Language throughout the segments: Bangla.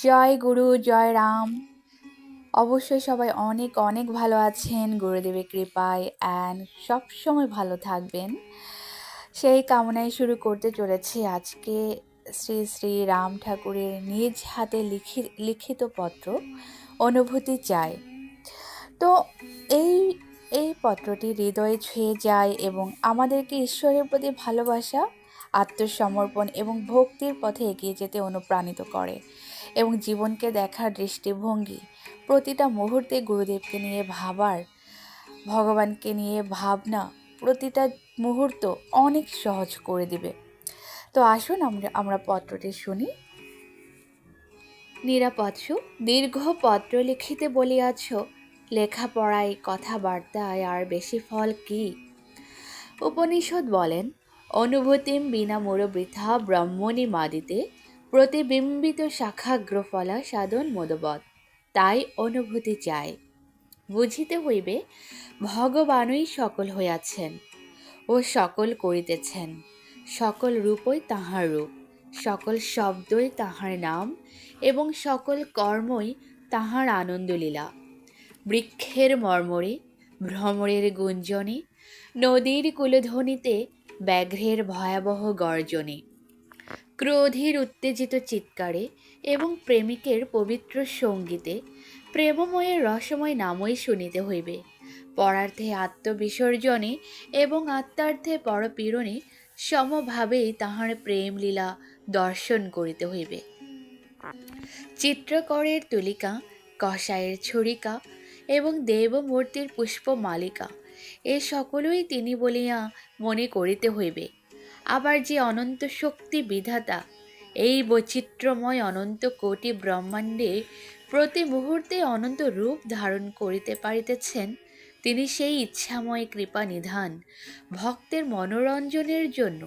জয় গুরু, জয় রাম। অবশ্যই সবাই অনেক অনেক ভালো আছেন গুরুদেবের কৃপায় অ্যান্ড সবসময় ভালো থাকবেন, সেই কামনায় শুরু করতে চলেছি আজকে শ্রী শ্রী রাম ঠাকুরের নিজ হাতে লিখিত পত্র অনুভূতি চাই। তো এই এই পত্রটি হৃদয়ে ছুঁয়ে যায় এবং আমাদেরকে ঈশ্বরের প্রতি ভালোবাসা, আত্মসমর্পণ এবং ভক্তির পথে এগিয়ে যেতে অনুপ্রাণিত করে এবং জীবনকে দেখার দৃষ্টিভঙ্গি, প্রতিটা মুহূর্তে গুরুদেবকে নিয়ে ভাবার, ভগবানকে নিয়ে ভাবনা প্রতিটা মুহূর্ত অনেক সহজ করে দিবে। তো আসুন আমরা পত্রটি শুনি। নিরাপৎসু, দীর্ঘ পত্র লিখিতে বলিয়াছ, লেখাপড়ায় কথাবার্তায় আর বেশি ফল কি? উপনিষদ বলেন, অনুভূতিম বিনা মোর বৃথা ব্রহ্মণি মাদিতে প্রতিবিম্বিত শাখাগ্রফলা সাধন মোদবৎ। তাই অনুভূতি চাই। বুঝিতে হইবে ভগবানই সকল হইয়াছেন ও সকল করিতেছেন, সকল রূপই তাঁহার রূপ, সকল শব্দই তাঁহার নাম এবং সকল কর্মই তাঁহার আনন্দলীলা। বৃক্ষের মর্মরে, ভ্রমরের গুঞ্জনে, নদীর কুলধ্বনিতে, ব্যাঘ্রের ভয়াবহ গর্জনে, ক্রোধীর উত্তেজিত চিৎকারে এবং প্রেমিকের পবিত্র সঙ্গীতে প্রেমময়ের রসময় নামই শুনিতে হইবে। পরার্থে আত্মবিসর্জনে এবং আত্মার্থে পরপীড়নে সমভাবেই তাহার প্রেম লীলা দর্শন করিতে হইবে। চিত্রকরের তুলিকা, কষায়ের ছুরিকা এবং দেবমূর্তির পুষ্পমালিকা এ সকলই তিনি বলিয়া মনে করিতে হইবে। আবার যে অনন্ত শক্তি বিধাতা এই বৈচিত্র্যময় অনন্ত কোটি ব্রহ্মাণ্ডে প্রতি মুহূর্তে অনন্ত রূপ ধারণ করিতে পারিতেছেন, তিনি সেই ইচ্ছাময় কৃপা নিধান ভক্তের মনোরঞ্জনের জন্য,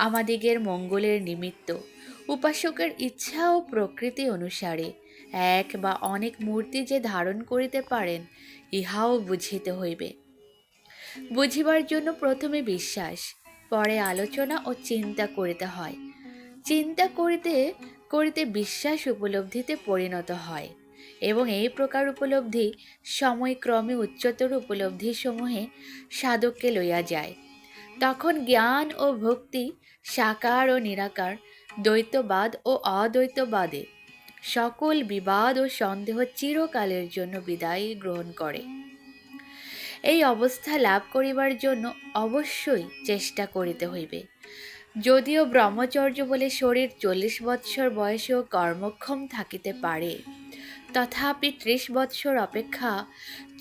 আমাদিগের মঙ্গলের নিমিত্ত, উপাসকের ইচ্ছা ও প্রকৃতি অনুসারে এক বা অনেক মূর্তি যে ধারণ করিতে পারেন, ইহাও বুঝিতে হইবে। বুঝিবার জন্য প্রথমে বিশ্বাস, পরে আলোচনা ও চিন্তা করিতে হয়। চিন্তা করিতে করিতে বিশ্বাস উপলব্ধিতে পরিণত হয় এবং এই প্রকার উপলব্ধি সময়ক্রমে উচ্চতর উপলব্ধিসমূহে সাধককে লইয়া যায়। তখন জ্ঞান ও ভক্তি, সাকার ও নিরাকার, দ্বৈতবাদ ও অদ্বৈতবাদে সকল বিবাদ ও সন্দেহ চিরকালের জন্য বিদায় গ্রহণ করে। এই অবস্থা লাভ করিবার জন্য অবশ্যই চেষ্টা করিতে হইবে। যদিও ব্রহ্মচর্য বলে শরীর 40 বৎসর বয়সেও কর্মক্ষম থাকিতে পারে, তথাপি 30 বৎসর অপেক্ষা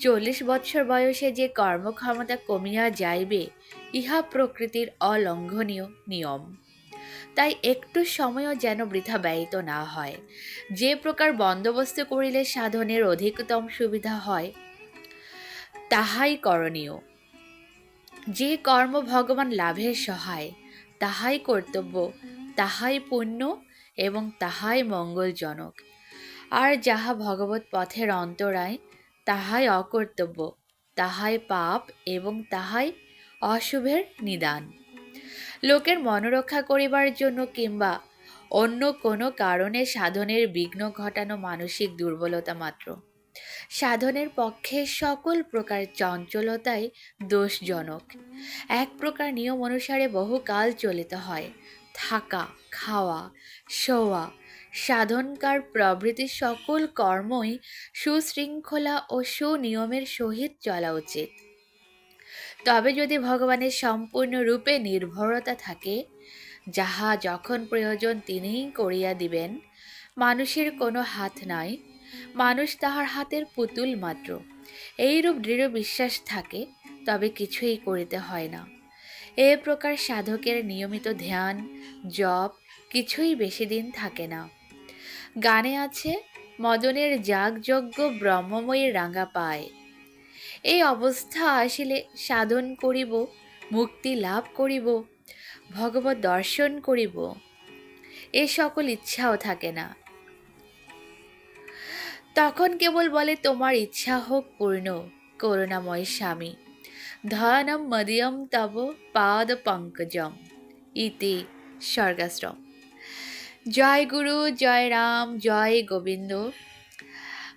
40 বৎসর বয়সে যে কর্মক্ষমতা কমিয়া যাইবে, ইহা প্রকৃতির অলঙ্ঘনীয় নিয়ম। তাই একটু সময়ও যেন বৃথা ব্যয়িত না হয়। যে প্রকার বন্দোবস্ত করিলে সাধনের অধিকতম সুবিধা হয়, তাহাই করণীয়। যে কর্ম ভগবান লাভের সহায়, তাহাই কর্তব্য, তাহাই পুণ্য এবং তাহাই মঙ্গলজনক। আর যাহা ভগবৎ পথের অন্তরায়, তাহাই অকর্তব্য, তাহাই পাপ এবং তাহাই অশুভের নিদান। লোকের মনোরক্ষা করিবার জন্য কিংবা অন্য কোনো কারণে সাধনের বিঘ্ন ঘটানো মানসিক দুর্বলতা মাত্র। সাধনের পক্ষে সকল প্রকার চঞ্চলতাই দোষজনক। এক প্রকার নিয়ম অনুসারে বহুকাল চলিতে হয়। থাকা, খাওয়া, শোয়া, সাধনকার প্রভৃতি সকল কর্মই সুশৃঙ্খলা ও সুনিয়মের সহিত চলা উচিত। তবে যদি ভগবানের সম্পূর্ণ রূপে নির্ভরতা থাকে, যাহা যখন প্রয়োজন তিনিই করিয়া দিবেন, মানুষের কোনো হাত নাই, মানুষ তাহার হাতের পুতুল মাত্র, এইরূপ দৃঢ় বিশ্বাস থাকে, তবে কিছুই করিতে হয় না। এ প্রকার সাধকের নিয়মিত ধ্যান, জপ কিছুই বেশি দিন থাকে না। গানে আছে, মদনের যাগযজ্ঞ ব্রহ্মময়ী রাঙা পায়। এই অবস্থা আসিলে সাধন করিব, মুক্তি লাভ করিব, ভগবত দর্শন করিব, এ সকল ইচ্ছাও থাকে না। তখন কেবল বলে, তোমার ইচ্ছা হোক পূর্ণ, করুণাময় স্বামী, ধ্যানম মদিয়ম তব পাদ পঙ্কজম ইতি স্বর্গাশ্রম। জয় গুরু, জয় রাম, জয় গোবিন্দ।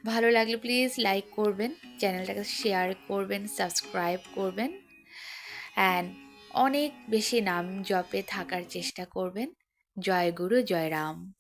ভালো লাগলে প্লিজ লাইক করবেন, চ্যানেলটাকে শেয়ার করবেন, সাবস্ক্রাইব করবেন, অ্যান্ড অনেক বেশি নাম জপে থাকার চেষ্টা করবেন। জয় গুরু, জয় রাম।